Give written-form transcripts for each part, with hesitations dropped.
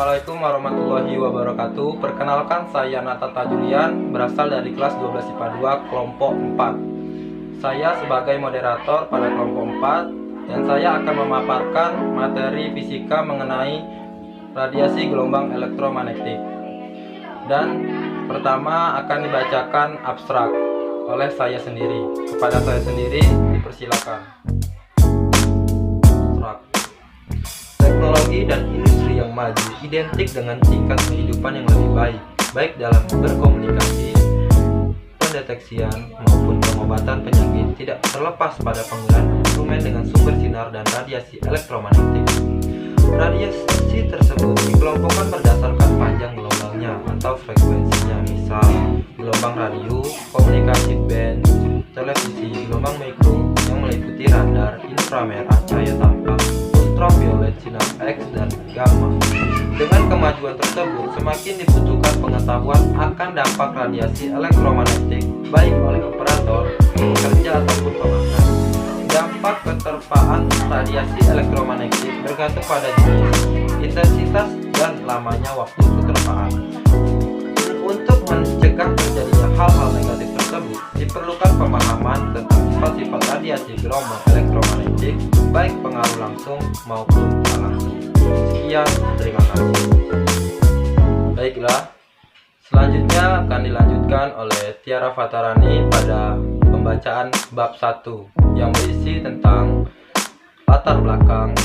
Assalamualaikum warahmatullahi wabarakatuh. Perkenalkan, saya Natata Julian, berasal dari kelas 12 IPA 2 kelompok 4. Saya sebagai moderator pada kelompok 4 dan saya akan memaparkan materi fisika mengenai radiasi gelombang elektromagnetik. Dan pertama akan dibacakan abstrak oleh saya sendiri. Kepada saya sendiri dipersilakan. Abstrak. Teknologi dan industri yang maju identik dengan tingkat kehidupan yang lebih baik dalam berkomunikasi, pendeteksian maupun pengobatan penyakit, tidak terlepas pada penggunaan instrumen dengan sumber sinar dan radiasi elektromagnetik. Radiasi tersebut dikelompokkan berdasarkan panjang gelombangnya atau frekuensinya, misal gelombang radio, komunikasi band, televisi, gelombang mikro yang meliputi radar, inframerah, cahaya tampak, ultraviolet, sinar X, dan gamma. Dengan kemajuan tersebut, semakin dibutuhkan pengetahuan akan dampak radiasi elektromagnetik baik oleh operator, pekerja, ataupun pemakai. Dampak keterpaan radiasi elektromagnetik bergantung pada jenis, intensitas, dan lamanya waktu keterpaan. Untuk mencegah terjadinya hal-hal negatif tersebut, diperlukan pemahaman tentang sifat-sifat radiasi gelombang elektromagnetik, baik pengaruh langsung maupun tak langsung. Sekian, terima kasih. Baiklah, selanjutnya akan dilanjutkan oleh Tiara Fatarani pada pembacaan bab 1 yang berisi tentang latar belakang,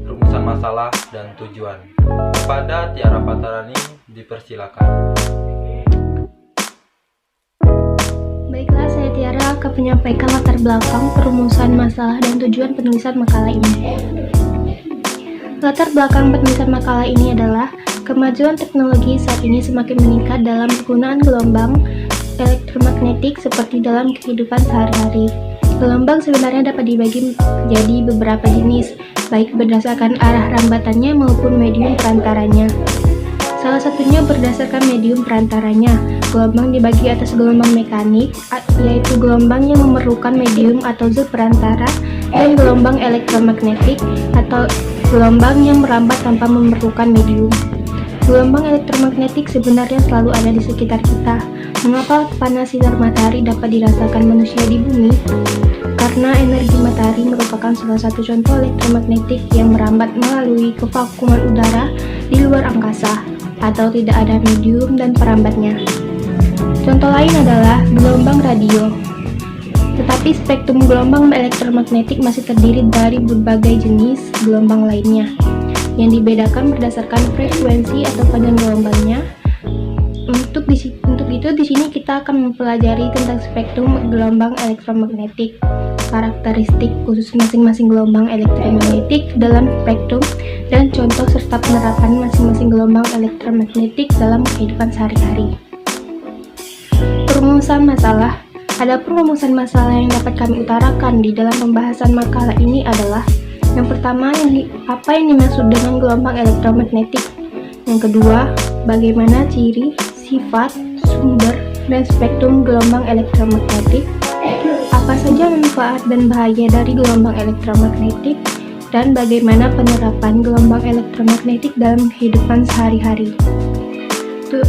rumusan masalah, dan tujuan. Kepada Tiara Fatarani dipersilakan. Baiklah, saya Tiara akan menyampaikan latar belakang, perumusan masalah, dan tujuan penulisan makalah ini. Latar belakang penulisan makalah ini adalah kemajuan teknologi saat ini semakin meningkat dalam penggunaan gelombang elektromagnetik seperti dalam kehidupan sehari-hari. Gelombang sebenarnya dapat dibagi menjadi beberapa jenis, baik berdasarkan arah rambatannya maupun medium perantaranya. Salah satunya berdasarkan medium perantaranya. Gelombang dibagi atas gelombang mekanik, yaitu gelombang yang memerlukan medium atau zat perantara, dan gelombang elektromagnetik atau gelombang yang merambat tanpa memerlukan medium. Gelombang elektromagnetik sebenarnya selalu ada di sekitar kita. Mengapa panas sinar matahari dapat dirasakan manusia di bumi? Karena energi matahari merupakan salah satu contoh elektromagnetik yang merambat melalui kevakuman udara di luar angkasa, atau tidak ada medium dan perambatnya. Contoh lain adalah gelombang radio. Tetapi spektrum gelombang elektromagnetik masih terdiri dari berbagai jenis gelombang lainnya, yang dibedakan berdasarkan frekuensi atau panjang gelombangnya. Untuk itu di sini kita akan mempelajari tentang spektrum gelombang elektromagnetik, karakteristik khusus masing-masing gelombang elektromagnetik dalam spektrum, dan contoh serta penerapan masing-masing gelombang elektromagnetik dalam kehidupan sehari-hari. Perumusan masalah. Ada perumusan masalah yang dapat kami utarakan di dalam pembahasan makalah ini adalah: yang pertama, apa yang dimaksud dengan gelombang elektromagnetik. Yang kedua, bagaimana ciri, sifat, sumber, dan spektrum gelombang elektromagnetik. Apa saja manfaat dan bahaya dari gelombang elektromagnetik, dan bagaimana penerapan gelombang elektromagnetik dalam kehidupan sehari-hari.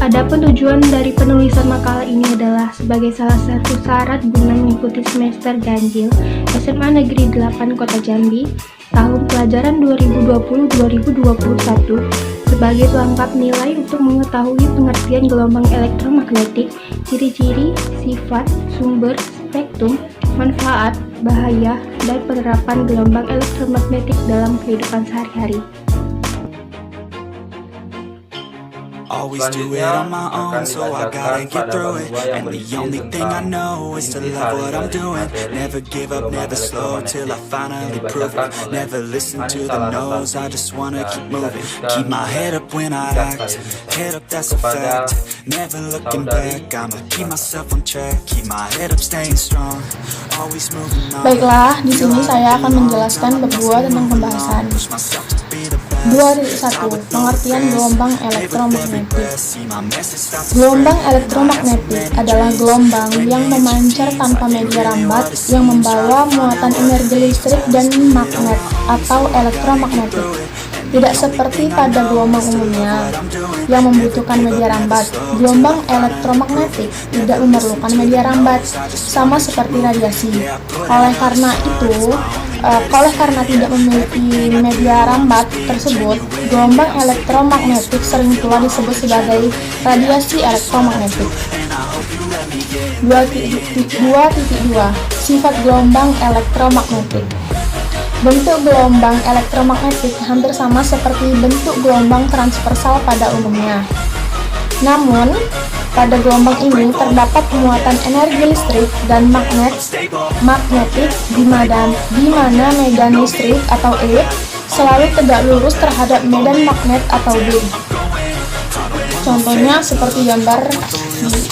Adapun tujuan dari penulisan makalah ini adalah sebagai salah satu syarat guna mengikuti semester ganjil SMA Negeri 8 Kota Jambi tahun pelajaran 2020-2021 sebagai pelengkap nilai untuk mengetahui pengertian gelombang elektromagnetik, ciri-ciri, sifat, sumber, spektrum, manfaat, bahaya, dan penerapan gelombang elektromagnetik dalam kehidupan sehari-hari. Always do it on my own, so I gotta get through it. And the only thing I know is to love what I'm doing. Never give up, never slow till I finally prove it. Never listen to the no's, I just wanna keep moving. Keep my head up when I act, head up, that's a fact. Never looking back, I'ma keep myself on track. Keep my head up, staying strong, always moving on. Baiklah, di sini saya akan menjelaskan bab 2 tentang pembahasan. 2.1. Pengertian gelombang elektromagnetik. Gelombang elektromagnetik adalah gelombang yang memancar tanpa media rambat yang membawa muatan energi listrik dan magnet atau elektromagnetik. Tidak seperti pada gelombang umumnya yang membutuhkan media rambat, gelombang elektromagnetik tidak memerlukan media rambat, sama seperti radiasi. Oleh karena tidak memiliki media rambat tersebut, gelombang elektromagnetik sering pula disebut sebagai radiasi elektromagnetik. 2.2 Sifat gelombang elektromagnetik. Bentuk gelombang elektromagnetik hampir sama seperti bentuk gelombang transversal pada umumnya. Namun, pada gelombang ini terdapat muatan energi listrik dan magnetik di mana medan listrik atau E selalu tegak lurus terhadap medan magnet atau B. Contohnya seperti gambar di sini.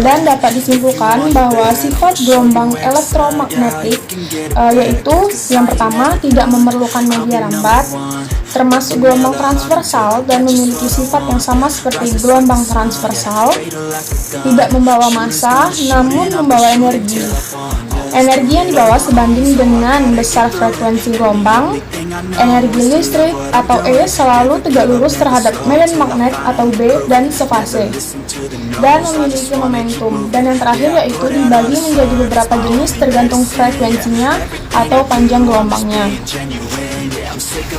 Dan dapat disimpulkan bahwa sifat gelombang elektromagnetik yaitu yang pertama tidak memerlukan media rambat, termasuk gelombang transversal dan memiliki sifat yang sama seperti gelombang transversal, tidak membawa massa namun membawa energi. Energi yang dibawa sebanding dengan besar frekuensi gelombang. Energi listrik atau E selalu tegak lurus terhadap medan magnet atau B dan sefase, dan memiliki momentum. Dan yang terakhir yaitu dibagi menjadi beberapa jenis tergantung frekuensinya atau panjang gelombangnya.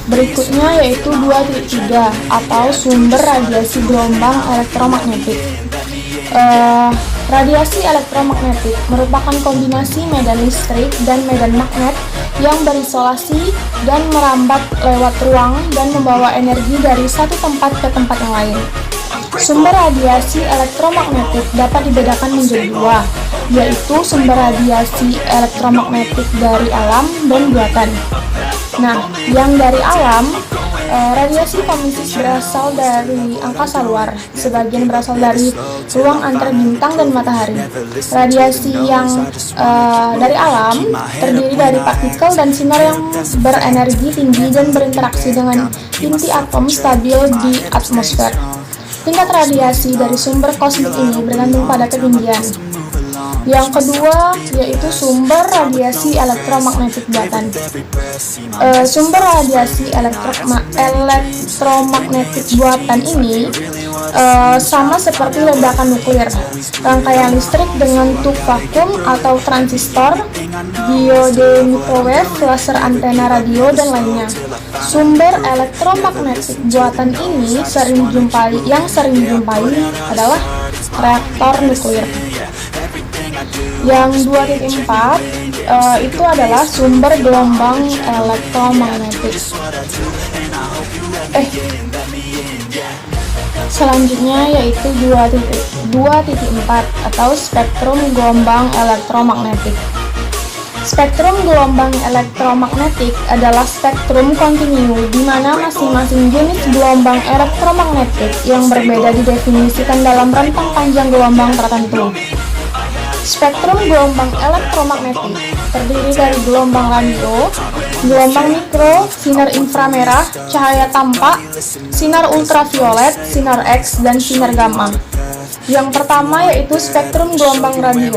Berikutnya yaitu 2.3 atau sumber radiasi gelombang elektromagnetik. Radiasi elektromagnetik merupakan kombinasi medan listrik dan medan magnet yang berisolasi dan merambat lewat ruang dan membawa energi dari satu tempat ke tempat yang lain. Sumber radiasi elektromagnetik dapat dibedakan menjadi dua, yaitu sumber radiasi elektromagnetik dari alam dan buatan. Nah, yang dari alam, radiasi kosmis berasal dari angkasa luar, sebagian berasal dari ruang antara bintang dan matahari. Radiasi yang dari alam terdiri dari partikel dan sinar yang berenergi tinggi dan berinteraksi dengan inti atom stabil di atmosfer. Tingkat radiasi dari sumber kosmik ini bergantung pada ketinggian. Yang kedua yaitu sumber radiasi elektromagnetik buatan. Sumber radiasi elektromagnetik buatan ini sama seperti ledakan nuklir, rangkaian listrik dengan tube vakum atau transistor, diode microwave, laser antena radio, dan lainnya. Sumber elektromagnetik buatan ini sering dijumpai adalah reaktor nuklir. Yang 2.4 itu adalah sumber gelombang elektromagnetik. Selanjutnya yaitu 2.4 atau spektrum gelombang elektromagnetik. Spektrum gelombang elektromagnetik adalah spektrum kontinu di mana masing-masing jenis gelombang elektromagnetik yang berbeda didefinisikan dalam rentang panjang gelombang tertentu. Spektrum gelombang elektromagnetik terdiri dari gelombang radio, gelombang mikro, sinar inframerah, cahaya tampak, sinar ultraviolet, sinar X, dan sinar gamma. Yang pertama yaitu spektrum gelombang radio.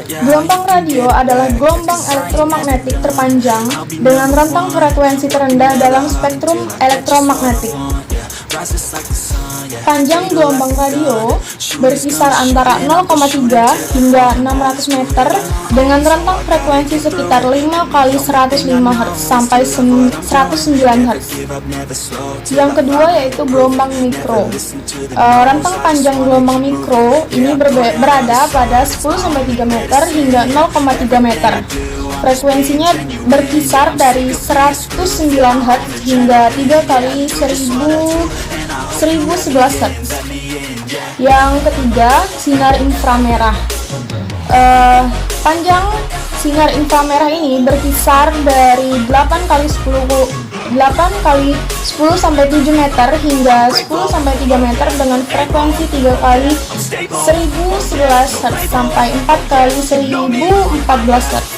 Gelombang radio adalah gelombang elektromagnetik terpanjang dengan rentang frekuensi terendah dalam spektrum elektromagnetik. Panjang gelombang radio berkisar antara 0,3 hingga 600 meter dengan rentang frekuensi sekitar 5 kali 105 Hz sampai 109 Hz. Yang kedua yaitu gelombang mikro. Rentang panjang gelombang mikro ini berada pada 10-3 meter hingga 0,3 meter. Frekuensinya berkisar dari 109 Hz hingga 3 kali 1011 Hz. Yang ketiga, sinar inframerah. Panjang sinar inframerah ini berkisar dari 8 kali 10 sampai 7 meter hingga 10 sampai 3 meter dengan frekuensi 3 kali 1011 Hz sampai 4 kali 1014 Hz.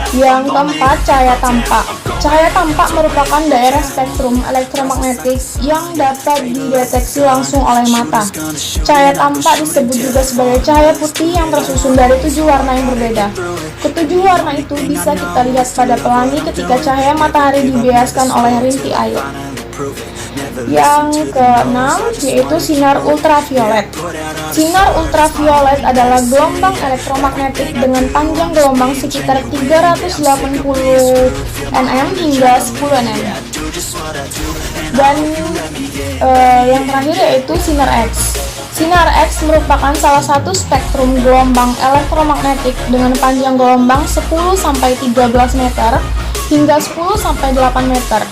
Yang keempat, cahaya tampak. Cahaya tampak merupakan daerah spektrum elektromagnetik yang dapat dideteksi langsung oleh mata. Cahaya tampak disebut juga sebagai cahaya putih yang tersusun dari 7 warna yang berbeda. Ketujuh warna itu bisa kita lihat pada pelangi ketika cahaya matahari dibiaskan oleh rintik air. Yang keenam yaitu sinar ultraviolet. Sinar ultraviolet adalah gelombang elektromagnetik dengan panjang gelombang sekitar 380 nm hingga 10 nm. Dan yang terakhir yaitu sinar X. Sinar X merupakan salah satu spektrum gelombang elektromagnetik dengan panjang gelombang 10-13 meter hingga 10-8 meter.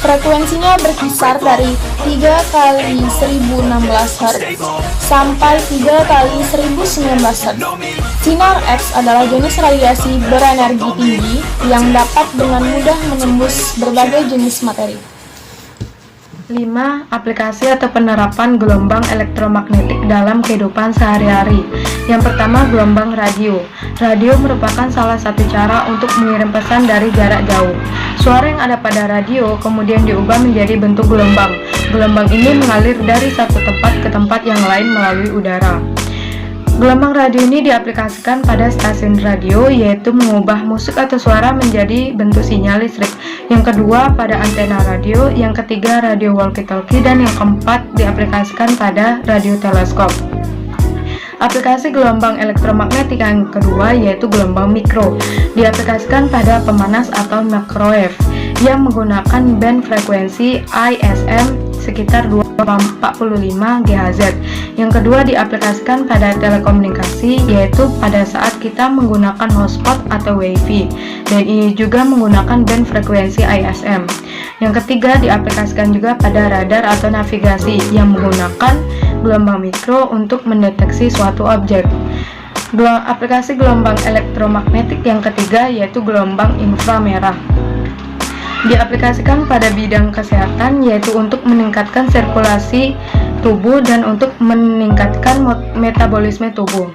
Frekuensinya berkisar dari 3 kali 1016 Hz sampai 3 kali 1019 Hz. Sinar X adalah jenis radiasi berenergi tinggi yang dapat dengan mudah menembus berbagai jenis materi. 5. Aplikasi atau penerapan gelombang elektromagnetik dalam kehidupan sehari-hari. Yang pertama, gelombang radio. Radio merupakan salah satu cara untuk mengirim pesan dari jarak jauh. Suara yang ada pada radio kemudian diubah menjadi bentuk gelombang. Gelombang ini mengalir dari satu tempat ke tempat yang lain melalui udara. Gelombang radio ini diaplikasikan pada stasiun radio, yaitu mengubah musik atau suara menjadi bentuk sinyal listrik. Yang kedua, pada antena radio. Yang ketiga, radio walkie-talkie. Dan yang keempat, diaplikasikan pada radio teleskop. Aplikasi gelombang elektromagnetik yang kedua yaitu gelombang mikro. Diaplikasikan pada pemanas atau microwave yang menggunakan band frekuensi ISM sekitar 245 GHz. Yang kedua diaplikasikan pada telekomunikasi, yaitu pada saat kita menggunakan hotspot atau WiFi, dan ini juga menggunakan band frekuensi ISM. Yang ketiga diaplikasikan juga pada radar atau navigasi yang menggunakan gelombang mikro untuk mendeteksi suatu objek. Aplikasi gelombang elektromagnetik yang ketiga yaitu gelombang inframerah. Diaplikasikan pada bidang kesehatan, yaitu untuk meningkatkan sirkulasi tubuh dan untuk meningkatkan metabolisme tubuh.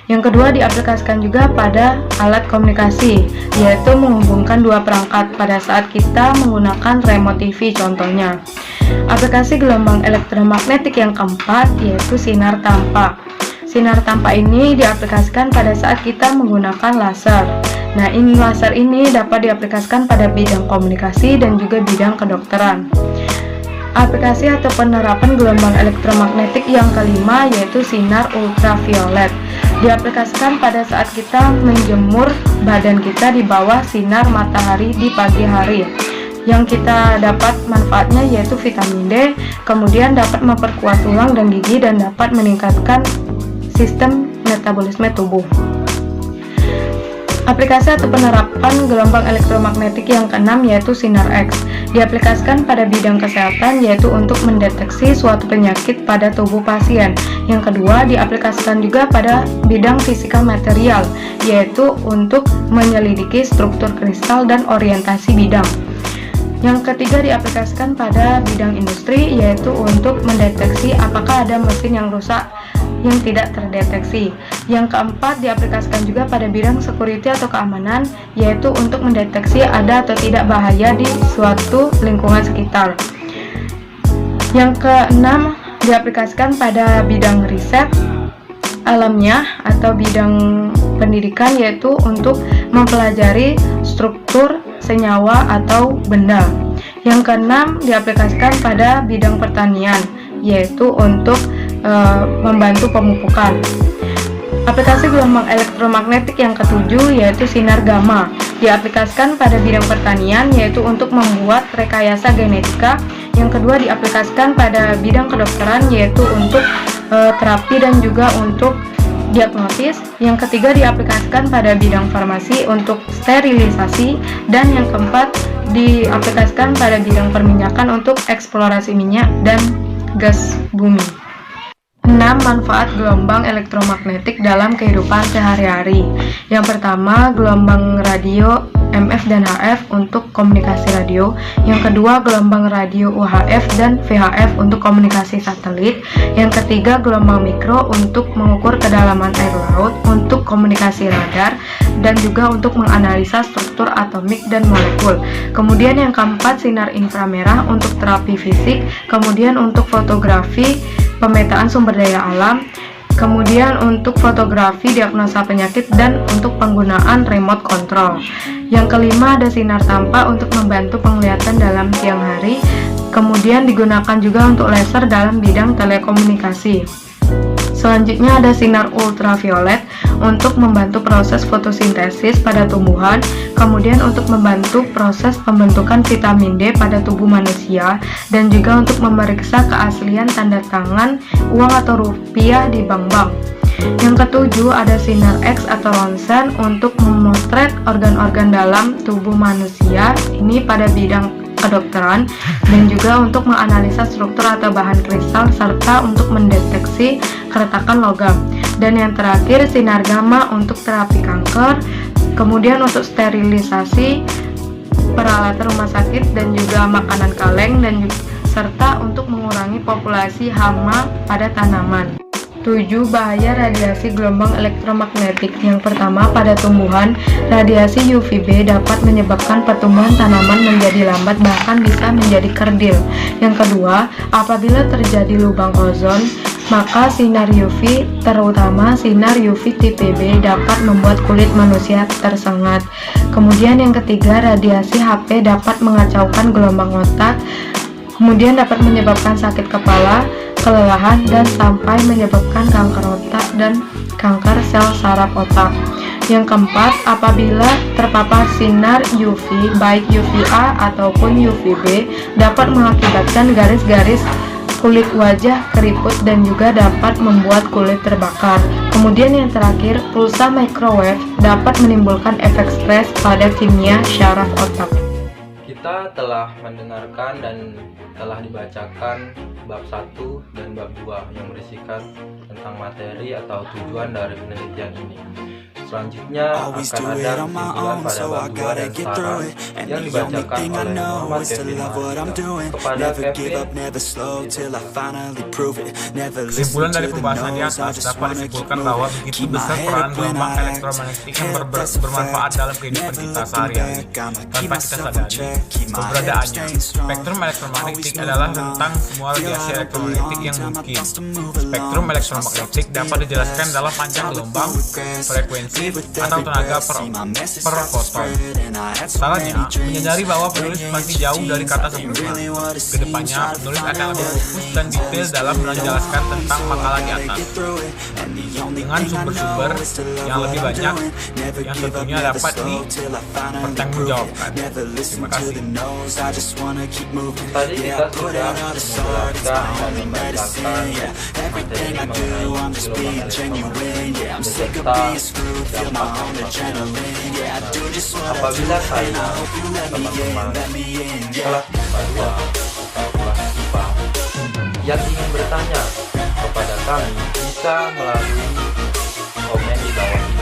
Yang kedua diaplikasikan juga pada alat komunikasi, yaitu menghubungkan dua perangkat pada saat kita menggunakan remote TV contohnya. Aplikasi gelombang elektromagnetik yang keempat yaitu sinar tampak. Sinar tampak ini diaplikasikan pada saat kita menggunakan laser. Nah, laser ini dapat diaplikasikan pada bidang komunikasi dan juga bidang kedokteran. Aplikasi atau penerapan gelombang elektromagnetik yang kelima yaitu sinar ultraviolet. Diaplikasikan pada saat kita menjemur badan kita di bawah sinar matahari di pagi hari. Yang kita dapat manfaatnya yaitu vitamin D, kemudian dapat memperkuat tulang dan gigi dan dapat meningkatkan sistem metabolisme tubuh. Aplikasi atau penerapan gelombang elektromagnetik yang keenam yaitu sinar X. Diaplikasikan pada bidang kesehatan, yaitu untuk mendeteksi suatu penyakit pada tubuh pasien. Yang kedua diaplikasikan juga pada bidang fisika material, yaitu untuk menyelidiki struktur kristal dan orientasi bidang. Yang ketiga diaplikasikan pada bidang industri, yaitu untuk mendeteksi apakah ada mesin yang rusak yang tidak terdeteksi. Yang keempat diaplikasikan juga pada bidang security atau keamanan, yaitu untuk mendeteksi ada atau tidak bahaya di suatu lingkungan sekitar. Yang keenam diaplikasikan pada bidang riset alamnya atau bidang pendidikan, yaitu untuk mempelajari struktur senyawa atau benda. Yang keenam diaplikasikan pada bidang pertanian, yaitu untuk membantu pemupukan. Aplikasi gelombang elektromagnetik yang ketujuh yaitu sinar gamma. Diaplikasikan pada bidang pertanian, yaitu untuk membuat rekayasa genetika. Yang kedua diaplikasikan pada bidang kedokteran, yaitu untuk terapi dan juga untuk diagnosis. Yang ketiga diaplikasikan pada bidang farmasi untuk sterilisasi. Dan yang keempat diaplikasikan pada bidang perminyakan untuk eksplorasi minyak dan gas bumi. 6. Manfaat gelombang elektromagnetik dalam kehidupan sehari-hari. Yang pertama, gelombang radio MF dan HF untuk komunikasi radio. Yang kedua, gelombang radio UHF dan VHF untuk komunikasi satelit. Yang ketiga, gelombang mikro untuk mengukur kedalaman air laut untuk komunikasi radar dan juga untuk menganalisa struktur atomik dan molekul. Kemudian yang keempat, sinar inframerah untuk terapi fisik. Kemudian untuk fotografi, pemetaan sumber daya alam. Kemudian untuk fotografi, diagnosa penyakit, dan untuk penggunaan remote control. Yang kelima, ada sinar tampak untuk membantu penglihatan dalam siang hari. Kemudian digunakan juga untuk laser dalam bidang telekomunikasi. Selanjutnya ada sinar ultraviolet untuk membantu proses fotosintesis pada tumbuhan, kemudian untuk membantu proses pembentukan vitamin D pada tubuh manusia, dan juga untuk memeriksa keaslian tanda tangan, uang atau rupiah di bank-bank. Yang ketujuh, ada sinar X atau ronsen untuk memotret organ-organ dalam tubuh manusia, ini pada bidang kedokteran, dan juga untuk menganalisa struktur atau bahan kristal serta untuk mendeteksi keretakan logam. Dan yang terakhir, sinar gamma untuk terapi kanker, kemudian untuk sterilisasi peralatan rumah sakit dan juga makanan kaleng, dan serta untuk mengurangi populasi hama pada tanaman. 7. Bahaya radiasi gelombang elektromagnetik. Yang pertama, pada tumbuhan, radiasi UVB dapat menyebabkan pertumbuhan tanaman menjadi lambat, bahkan bisa menjadi kerdil. Yang kedua, apabila terjadi lubang ozon, maka sinar UV, terutama sinar UV tipe B, dapat membuat kulit manusia tersengat. Kemudian yang ketiga, radiasi HP dapat mengacaukan gelombang otak, kemudian dapat menyebabkan sakit kepala, kelelahan, dan sampai menyebabkan kanker otak dan kanker sel saraf otak. Yang keempat, apabila terpapar sinar UV, baik UVA ataupun UVB, dapat mengakibatkan garis-garis kulit wajah, keriput, dan juga dapat membuat kulit terbakar. Kemudian yang terakhir, pulsa microwave dapat menimbulkan efek stres pada kimia syaraf otak. Kita telah mendengarkan dan telah dibacakan bab 1 dan bab 2 yang berisikan tentang materi atau tujuan dari penelitian ini. Selanjutnya akan ada kesimpulan pada bab 2 dan saran yang dibacakan oleh Muhammad Kevin Mahasiswa kepada Kevin. Kesimpulan dari pembahasan di atas dapat disimpulkan bahwa begitu besar peran gelombang elektromagnetik yang bermanfaat dalam kehidupan kita sehari-hari tanpa kita sadari keberadaannya. Spektrum elektromagnetik adalah rentang semua radiasi elektromagnetik yang mungkin. Spektrum elektromagnetik dapat dijelaskan dalam panjang gelombang, frekuensi, atau tenaga per foton. Salahnya, menyadari bahwa penulis masih jauh dari kata sempurna. Kedepannya, penulis akan lebih fokus dan detail dalam menjelaskan tentang makalah di atas dengan sumber-sumber yang lebih banyak yang tentunya dapat dipertanggungjawabkan. Terima kasih. Tadi kita sudah menjelaskan dan membacakan materi mengenai gelombang elektromagnetik beserta dampaknya. Apabila saya, teman-teman, kelas IPA 2 atau kelas IPA yang ingin bertanya kepada kami, bisa melalui komen di bawah